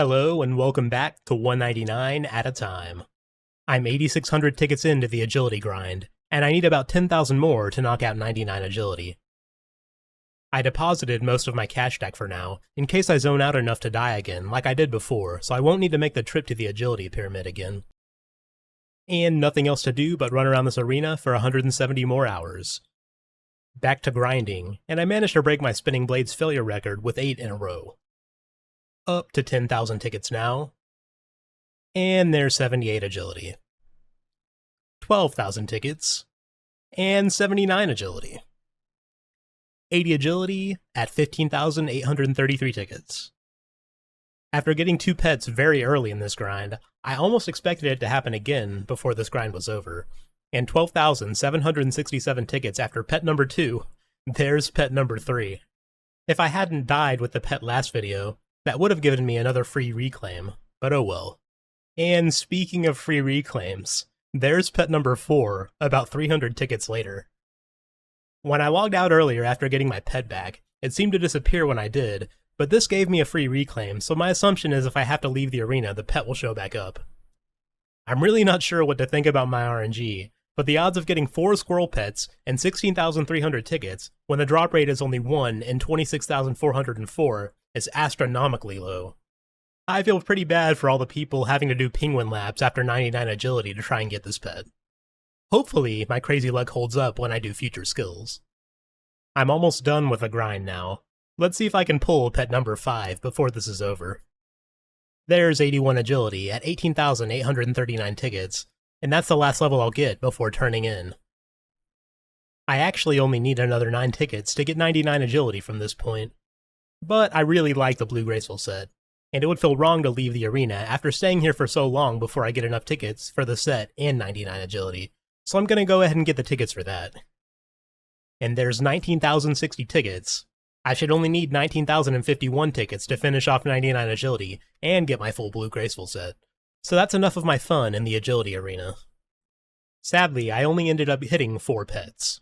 Hello and welcome back to 199 at a time. I'm 8,600 tickets into the agility grind, and I need about 10,000 more to knock out 99 agility. I deposited most of my cash stack for now, in case I zone out enough to die again like I did before, so I won't need to make the trip to the agility pyramid again. And nothing else to do but run around this arena for 170 more hours. Back to grinding, and I managed to break my spinning blades failure record with 8 in a row. Up to 10,000 tickets now. And there's 78 agility. 12,000 tickets. And 79 agility. 80 agility at 15,833 tickets. After getting 2 pets very early in this grind, I almost expected it to happen again before this grind was over. And 12,767 tickets after pet number 2, there's pet number 3. If I hadn't died with the pet last video, that would have given me another free reclaim, but oh well. And speaking of free reclaims, there's pet number 4, about 300 tickets later. When I logged out earlier after getting my pet back, it seemed to disappear when I did, but this gave me a free reclaim, so my assumption is if I have to leave the arena, the pet will show back up. I'm really not sure what to think about my RNG, but the odds of getting 4 squirrel pets and 16,300 tickets when the drop rate is only 1 in 26,404 is astronomically low. I feel pretty bad for all the people having to do penguin laps after 99 agility to try and get this pet. Hopefully, my crazy luck holds up when I do future skills. I'm almost done with the grind now. Let's see if I can pull pet number 5 before this is over. There's 81 agility at 18,839 tickets, and that's the last level I'll get before turning in. I actually only need another 9 tickets to get 99 agility from this point. But I really like the Blue Graceful set, and it would feel wrong to leave the arena after staying here for so long before I get enough tickets for the set and 99 agility, so I'm gonna go ahead and get the tickets for that. And there's 19,060 tickets. I should only need 19,051 tickets to finish off 99 agility and get my full Blue Graceful set, so that's enough of my fun in the agility arena. Sadly, I only ended up hitting 4 pets.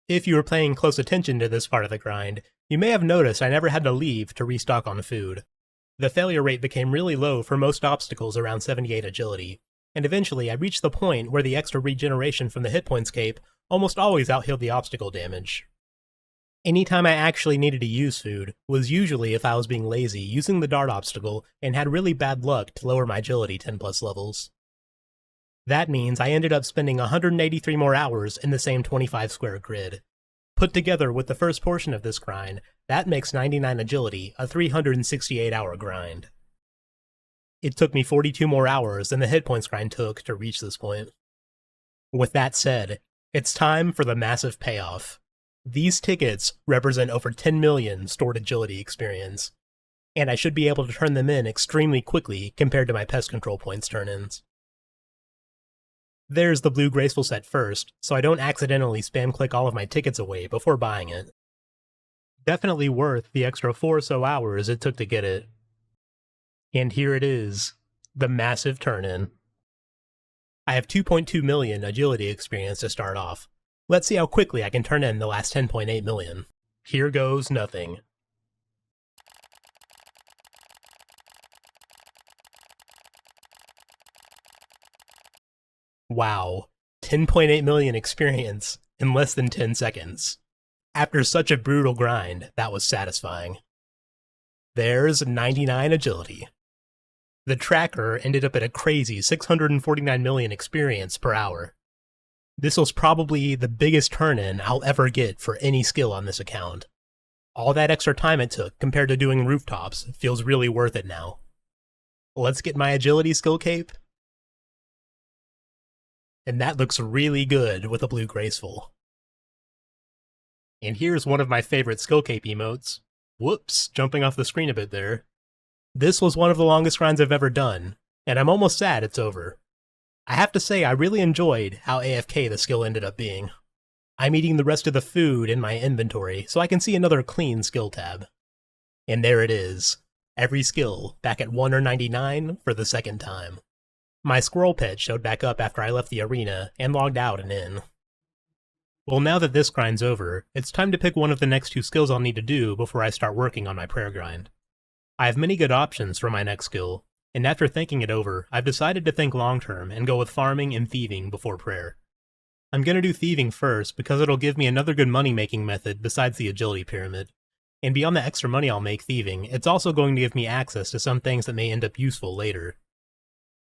If you were paying close attention to this part of the grind, you may have noticed I never had to leave to restock on food. The failure rate became really low for most obstacles around 78 agility, and eventually I reached the point where the extra regeneration from the hit points cape almost always outhealed the obstacle damage. Anytime I actually needed to use food was usually if I was being lazy using the dart obstacle and had really bad luck to lower my agility 10 plus levels. That means I ended up spending 183 more hours in the same 25 square grid. Put together with the first portion of this grind, that makes 99 agility a 368 hour grind. It took me 42 more hours than the hit points grind took to reach this point. With that said, it's time for the massive payoff. These tickets represent over 10 million stored agility experience, and I should be able to turn them in extremely quickly compared to my pest control points turn-ins. There's the Blue Graceful set first, so I don't accidentally spam click all of my tickets away before buying it. Definitely worth the extra 4 or so hours it took to get it. And here it is, the massive turn-in. I have 2.2 million agility experience to start off. Let's see how quickly I can turn in the last 10.8 million. Here goes nothing. Wow, 10.8 million experience in less than 10 seconds. After such a brutal grind, that was satisfying. There's 99 agility. The tracker ended up at a crazy 649 million experience per hour. This was probably the biggest turn-in I'll ever get for any skill on this account. All that extra time it took compared to doing rooftops feels really worth it now. Let's get my agility skill cape. And that looks really good with a Blue Graceful. And here's one of my favorite skill cape emotes. Whoops, jumping off the screen a bit there. This was one of the longest grinds I've ever done, and I'm almost sad it's over. I have to say I really enjoyed how AFK the skill ended up being. I'm eating the rest of the food in my inventory so I can see another clean skill tab. And there it is, every skill back at 1 or 99 for the second time. My squirrel pet showed back up after I left the arena and logged out and in. Well, now that this grind's over, it's time to pick one of the next 2 skills I'll need to do before I start working on my prayer grind. I have many good options for my next skill, and after thinking it over, I've decided to think long term and go with farming and thieving before prayer. I'm gonna do thieving first because it'll give me another good money making method besides the agility pyramid. And beyond the extra money I'll make thieving, it's also going to give me access to some things that may end up useful later.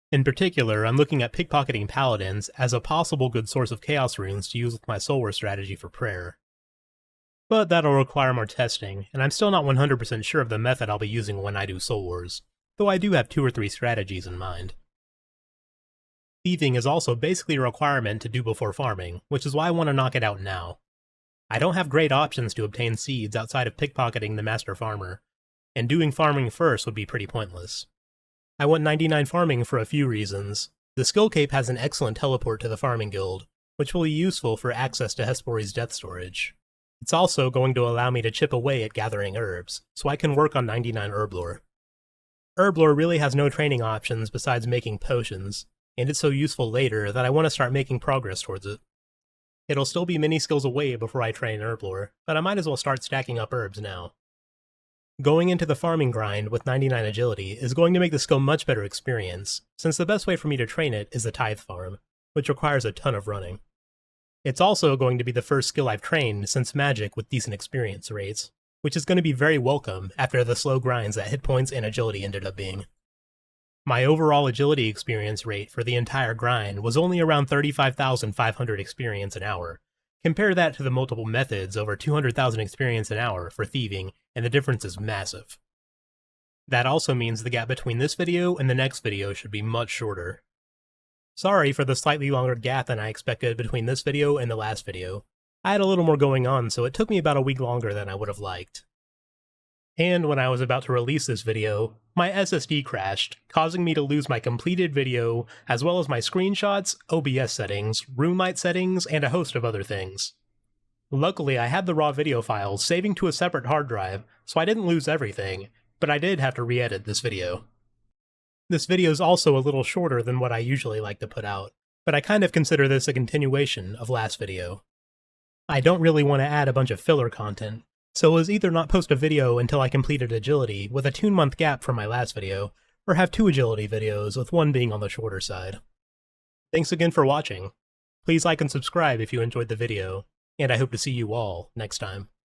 In particular, I'm looking at pickpocketing paladins as a possible good source of chaos runes to use with my soul war strategy for prayer. But that'll require more testing, and I'm still not 100% sure of the method I'll be using when I do soul wars, though I do have 2 or 3 strategies in mind. Thieving is also basically a requirement to do before farming, which is why I want to knock it out now. I don't have great options to obtain seeds outside of pickpocketing the master farmer, and doing farming first would be pretty pointless. I want 99 farming for a few reasons. The skill cape has an excellent teleport to the farming guild, which will be useful for access to Hespori's death storage. It's also going to allow me to chip away at gathering herbs, so I can work on 99 herb lore. Herb lore really has no training options besides making potions, and it's so useful later that I want to start making progress towards it. It'll still be many skills away before I train herb lore, but I might as well start stacking up herbs now. Going into the farming grind with 99 agility is going to make the skill much better experience, since the best way for me to train it is the tithe farm, which requires a ton of running. It's also going to be the first skill I've trained since magic with decent experience rates, which is going to be very welcome after the slow grinds that hit points and agility ended up being. My overall agility experience rate for the entire grind was only around 35,500 experience an hour. Compare that to the multiple methods over 200,000 experience an hour for thieving, and the difference is massive. That also means the gap between this video and the next video should be much shorter. Sorry for the slightly longer gap than I expected between this video and the last video. I had a little more going on, so it took me about a week longer than I would have liked. And when I was about to release this video, my SSD crashed, causing me to lose my completed video, as well as my screenshots, OBS settings, RuneLite settings, and a host of other things. Luckily, I had the raw video files saving to a separate hard drive, so I didn't lose everything, but I did have to re-edit this video. This video is also a little shorter than what I usually like to put out, but I kind of consider this a continuation of last video. I don't really want to add a bunch of filler content, so it was either not post a video until I completed agility with a 2-month gap from my last video, or have 2 agility videos with one being on the shorter side. Thanks again for watching. Please like and subscribe if you enjoyed the video, and I hope to see you all next time.